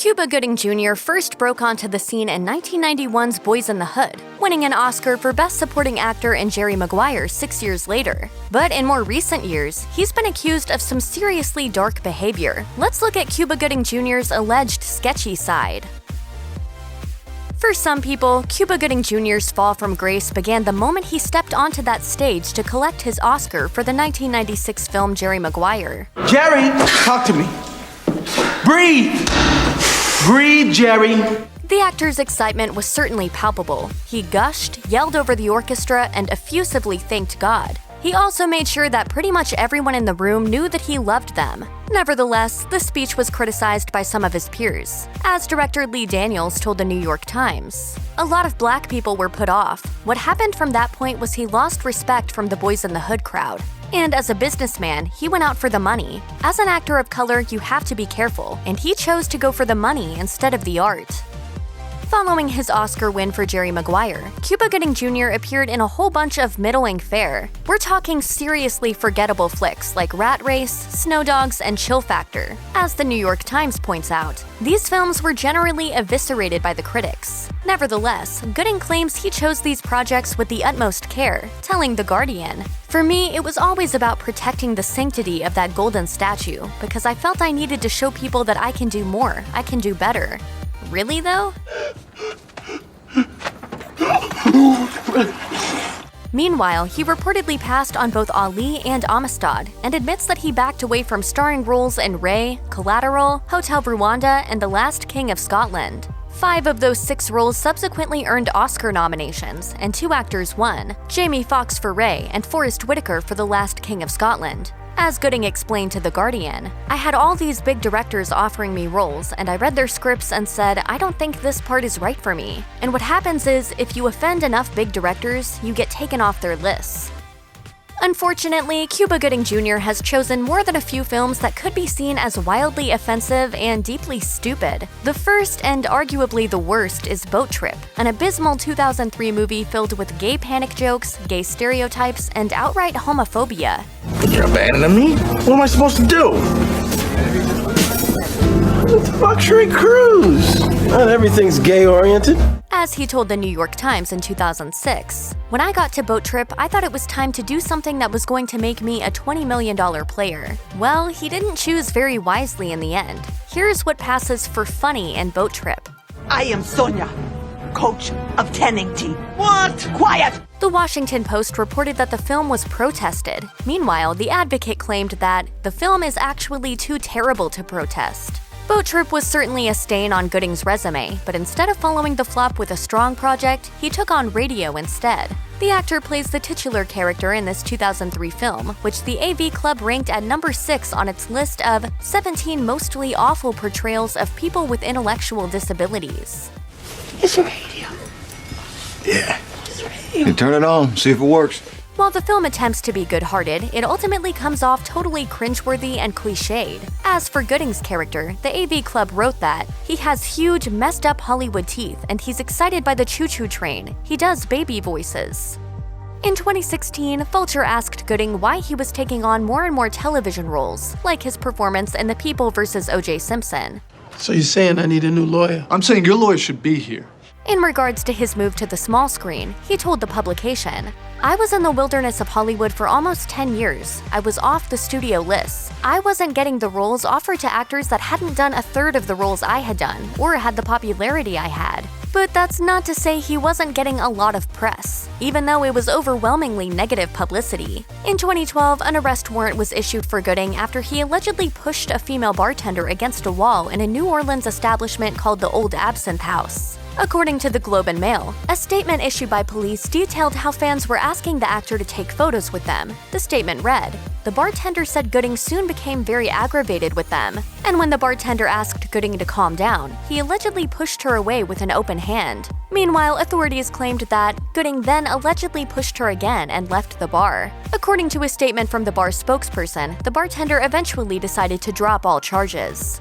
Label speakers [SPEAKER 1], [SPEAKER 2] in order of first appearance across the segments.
[SPEAKER 1] Cuba Gooding Jr. first broke onto the scene in 1991's Boys in the Hood, winning an Oscar for Best Supporting Actor in Jerry Maguire 6 years later. But in more recent years, he's been accused of some seriously dark behavior. Let's look at Cuba Gooding Jr.'s alleged sketchy side. For some people, Cuba Gooding Jr.'s fall from grace began the moment he stepped onto that stage to collect his Oscar for the 1996 film Jerry Maguire.
[SPEAKER 2] Jerry, talk to me. Breathe! Breathe, Jerry!
[SPEAKER 1] The actor's excitement was certainly palpable. He gushed, yelled over the orchestra, and effusively thanked God. He also made sure that pretty much everyone in the room knew that he loved them. Nevertheless, the speech was criticized by some of his peers, as director Lee Daniels told the New York Times. A lot of black people were put off. What happened from that point was he lost respect from the Boys in the Hood crowd. And as a businessman, he went out for the money. As an actor of color, you have to be careful, and he chose to go for the money instead of the art. Following his Oscar win for Jerry Maguire, Cuba Gooding Jr. appeared in a whole bunch of middling fare. We're talking seriously forgettable flicks like Rat Race, Snow Dogs, and Chill Factor. As the New York Times points out, these films were generally eviscerated by the critics. Nevertheless, Gooding claims he chose these projects with the utmost care, telling The Guardian, "For me, it was always about protecting the sanctity of that golden statue, because I felt I needed to show people that I can do more, I can do better." Really, though? Meanwhile, he reportedly passed on both Ali and Amistad, and admits that he backed away from starring roles in Ray, Collateral, Hotel Rwanda, and The Last King of Scotland. 5 of those 6 roles subsequently earned Oscar nominations, and 2 actors won, Jamie Foxx for Ray and Forrest Whitaker for The Last King of Scotland. As Gooding explained to The Guardian, "I had all these big directors offering me roles, and I read their scripts and said, I don't think this part is right for me. And what happens is, if you offend enough big directors, you get taken off their lists." Unfortunately, Cuba Gooding Jr. has chosen more than a few films that could be seen as wildly offensive and deeply stupid. The first, and arguably the worst, is Boat Trip, an abysmal 2003 movie filled with gay panic jokes, gay stereotypes, and outright homophobia.
[SPEAKER 2] You're abandoning me? What am I supposed to do? It's a luxury cruise. Not everything's gay-oriented.
[SPEAKER 1] As he told the New York Times in 2006, "When I got to Boat Trip, I thought it was time to do something that was going to make me a $20 million player." Well, he didn't choose very wisely in the end. Here's what passes for funny in Boat Trip.
[SPEAKER 3] I am Sonia, coach of Tennington. What? Quiet!
[SPEAKER 1] The Washington Post reported that the film was protested. Meanwhile, The Advocate claimed that the film is actually too terrible to protest. Boat Trip was certainly a stain on Gooding's resume, but instead of following the flop with a strong project, he took on Radio instead. The actor plays the titular character in this 2003 film, which the AV Club ranked at number 6 on its list of 17 mostly awful portrayals of people with intellectual disabilities.
[SPEAKER 2] It's a radio. Yeah. It's a radio.
[SPEAKER 4] You turn it on, see if it works.
[SPEAKER 1] While the film attempts to be good-hearted, it ultimately comes off totally cringeworthy and cliched. As for Gooding's character, the AV Club wrote that he has huge, messed-up Hollywood teeth, and he's excited by the choo-choo train. He does baby voices. In 2016, Vulture asked Gooding why he was taking on more and more television roles, like his performance in The People vs. O.J. Simpson.
[SPEAKER 2] So you're saying I need a new lawyer?
[SPEAKER 4] I'm saying your lawyer should be here.
[SPEAKER 1] In regards to his move to the small screen, he told the publication, "I was in the wilderness of Hollywood for almost 10 years. I was off the studio lists. I wasn't getting the roles offered to actors that hadn't done a third of the roles I had done, or had the popularity I had." But that's not to say he wasn't getting a lot of press, even though it was overwhelmingly negative publicity. In 2012, an arrest warrant was issued for Gooding after he allegedly pushed a female bartender against a wall in a New Orleans establishment called the Old Absinthe House. According to the Globe and Mail, a statement issued by police detailed how fans were asking the actor to take photos with them. The statement read, "The bartender said Gooding soon became very aggravated with them, and when the bartender asked Gooding to calm down, he allegedly pushed her away with an open hand." Meanwhile, authorities claimed that Gooding then allegedly pushed her again and left the bar. According to a statement from the bar spokesperson, the bartender eventually decided to drop all charges.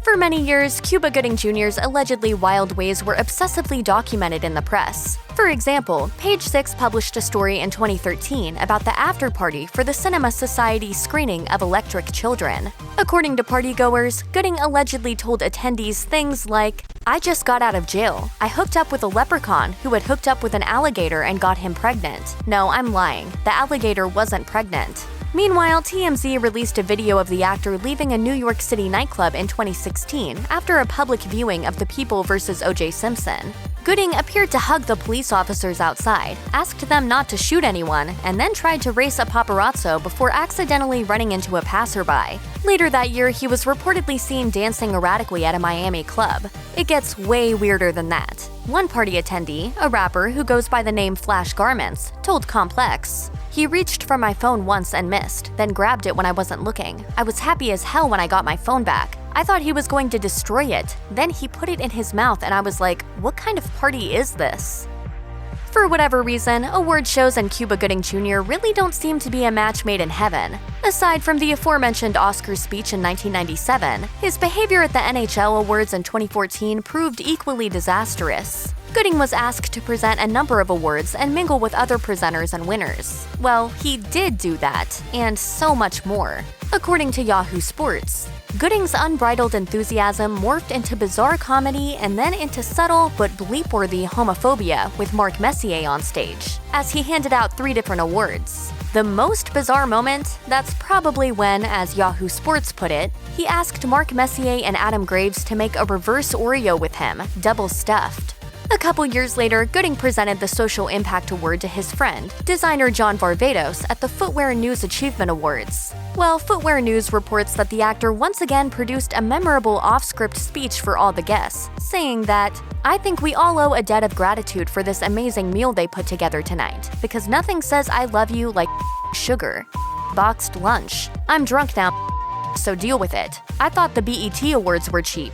[SPEAKER 1] For many years, Cuba Gooding Jr.'s allegedly wild ways were obsessively documented in the press. For example, Page Six published a story in 2013 about the after-party for the Cinema Society screening of Electric Children. According to partygoers, Gooding allegedly told attendees things like, "I just got out of jail. I hooked up with a leprechaun who had hooked up with an alligator and got him pregnant. No, I'm lying. The alligator wasn't pregnant." Meanwhile, TMZ released a video of the actor leaving a New York City nightclub in 2016 after a public viewing of The People vs. O.J. Simpson. Gooding appeared to hug the police officers outside, asked them not to shoot anyone, and then tried to race a paparazzo before accidentally running into a passerby. Later that year, he was reportedly seen dancing erratically at a Miami club. It gets way weirder than that. One party attendee, a rapper who goes by the name Flash Garments, told Complex, "He reached for my phone once and missed, then grabbed it when I wasn't looking. I was happy as hell when I got my phone back. I thought he was going to destroy it. Then he put it in his mouth and I was like, what kind of party is this?" For whatever reason, award shows and Cuba Gooding Jr. really don't seem to be a match made in heaven. Aside from the aforementioned Oscar speech in 1997, his behavior at the NHL Awards in 2014 proved equally disastrous. Gooding was asked to present a number of awards and mingle with other presenters and winners. Well, he did do that, and so much more. According to Yahoo Sports, Gooding's unbridled enthusiasm morphed into bizarre comedy and then into subtle but bleep-worthy homophobia with Mark Messier on stage, as he handed out 3 different awards. The most bizarre moment? That's probably when, as Yahoo Sports put it, he asked Mark Messier and Adam Graves to make a reverse Oreo with him, double stuffed. A couple years later, Gooding presented the Social Impact Award to his friend, designer John Varvatos, at the Footwear News Achievement Awards. Well, Footwear News reports that the actor once again produced a memorable off-script speech for all the guests, saying that, "I think we all owe a debt of gratitude for this amazing meal they put together tonight, because nothing says I love you like sugar. Boxed lunch. I'm drunk now, so deal with it. I thought the BET Awards were cheap."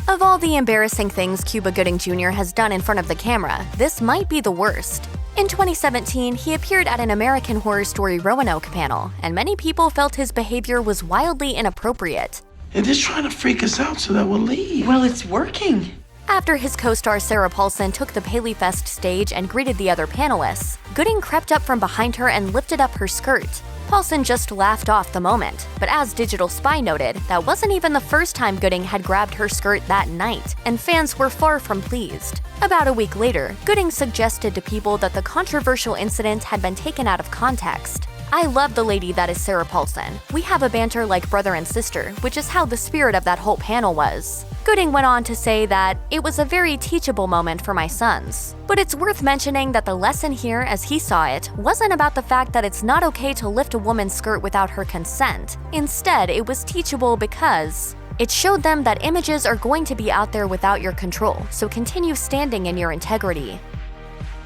[SPEAKER 1] Of all the embarrassing things Cuba Gooding Jr. has done in front of the camera, this might be the worst. In 2017, he appeared at an American Horror Story Roanoke panel, and many people felt his behavior was wildly inappropriate.
[SPEAKER 2] And just trying to freak us out so that we'll leave.
[SPEAKER 3] Well, it's working.
[SPEAKER 1] After his co-star Sarah Paulson took the Paley Fest stage and greeted the other panelists, Gooding crept up from behind her and lifted up her skirt. Paulson just laughed off the moment, but as Digital Spy noted, that wasn't even the first time Gooding had grabbed her skirt that night, and fans were far from pleased. About a week later, Gooding suggested to people that the controversial incident had been taken out of context. "I love the lady that is Sarah Paulson. We have a banter like brother and sister, which is how the spirit of that whole panel was." Gooding went on to say that it was a very teachable moment for my sons. But it's worth mentioning that the lesson here, as he saw it, wasn't about the fact that it's not okay to lift a woman's skirt without her consent. Instead, it was teachable because it showed them that images are going to be out there without your control, so continue standing in your integrity.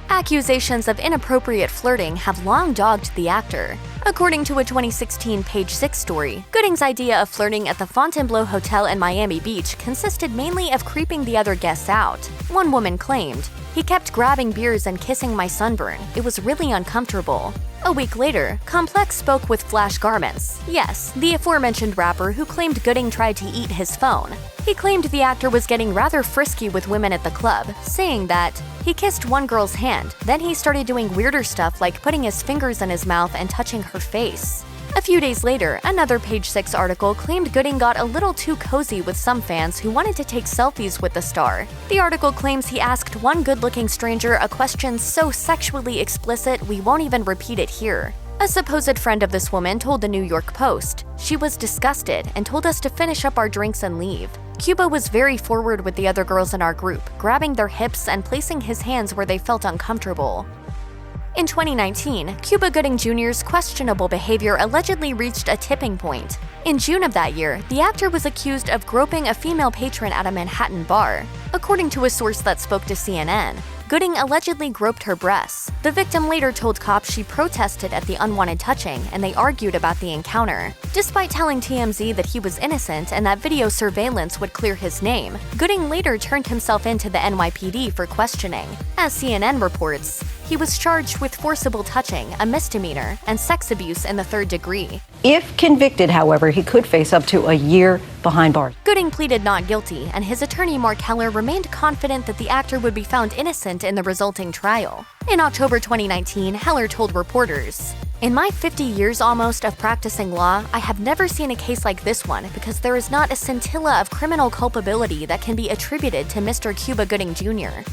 [SPEAKER 1] Accusations of inappropriate flirting have long dogged the actor. According to a 2016 Page Six story, Gooding's idea of flirting at the Fontainebleau Hotel in Miami Beach consisted mainly of creeping the other guests out. One woman claimed, "He kept grabbing beers and kissing my sunburn. It was really uncomfortable." A week later, Complex spoke with Flash Garments, yes, the aforementioned rapper who claimed Gooding tried to eat his phone. He claimed the actor was getting rather frisky with women at the club, saying that he kissed one girl's hand, then he started doing weirder stuff like putting his fingers in his mouth and touching her face. A few days later, another Page Six article claimed Gooding got a little too cozy with some fans who wanted to take selfies with the star. The article claims he asked one good-looking stranger a question so sexually explicit we won't even repeat it here. A supposed friend of this woman told the New York Post, "She was disgusted and told us to finish up our drinks and leave." Cuba was very forward with the other girls in our group, grabbing their hips and placing his hands where they felt uncomfortable. In 2019, Cuba Gooding Jr.'s questionable behavior allegedly reached a tipping point. In June of that year, the actor was accused of groping a female patron at a Manhattan bar. According to a source that spoke to CNN, Gooding allegedly groped her breasts. The victim later told cops she protested at the unwanted touching, and they argued about the encounter. Despite telling TMZ that he was innocent and that video surveillance would clear his name, Gooding later turned himself into the NYPD for questioning. As CNN reports, he was charged with forcible touching, a misdemeanor, and sex abuse in the 3rd degree.
[SPEAKER 5] If convicted, however, he could face up to a year behind bars.
[SPEAKER 1] Gooding pleaded not guilty, and his attorney Mark Heller remained confident that the actor would be found innocent in the resulting trial. In October 2019, Heller told reporters, "In my 50 years almost of practicing law, I have never seen a case like this one because there is not a scintilla of criminal culpability that can be attributed to Mr. Cuba Gooding Jr."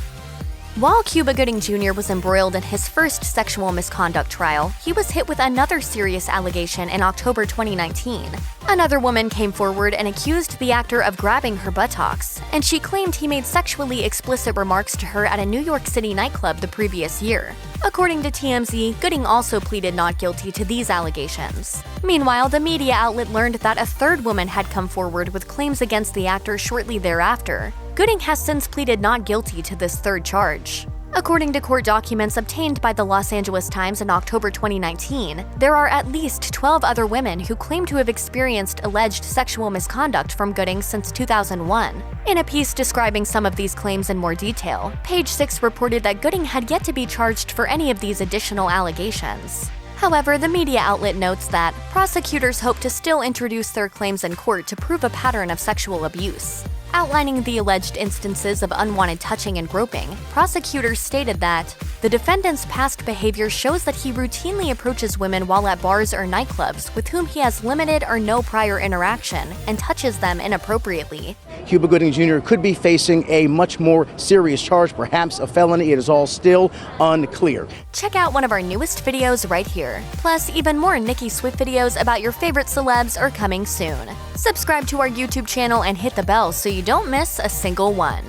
[SPEAKER 1] While Cuba Gooding Jr. was embroiled in his first sexual misconduct trial, he was hit with another serious allegation in October 2019. Another woman came forward and accused the actor of grabbing her buttocks, and she claimed he made sexually explicit remarks to her at a New York City nightclub the previous year. According to TMZ, Gooding also pleaded not guilty to these allegations. Meanwhile, the media outlet learned that a third woman had come forward with claims against the actor shortly thereafter. Gooding has since pleaded not guilty to this third charge. According to court documents obtained by the Los Angeles Times in October 2019, there are at least 12 other women who claim to have experienced alleged sexual misconduct from Gooding since 2001. In a piece describing some of these claims in more detail, Page Six reported that Gooding had yet to be charged for any of these additional allegations. However, the media outlet notes that prosecutors hope to still introduce their claims in court to prove a pattern of sexual abuse. Outlining the alleged instances of unwanted touching and groping, prosecutors stated that the defendant's past behavior shows that he routinely approaches women while at bars or nightclubs with whom he has limited or no prior interaction and touches them inappropriately.
[SPEAKER 6] Cuba Gooding Jr. could be facing a much more serious charge, perhaps a felony. It is all still unclear.
[SPEAKER 1] Check out one of our newest videos right here. Plus, even more Nicki Swift videos about your favorite celebs are coming soon. Subscribe to our YouTube channel and hit the bell so you don't miss a single one.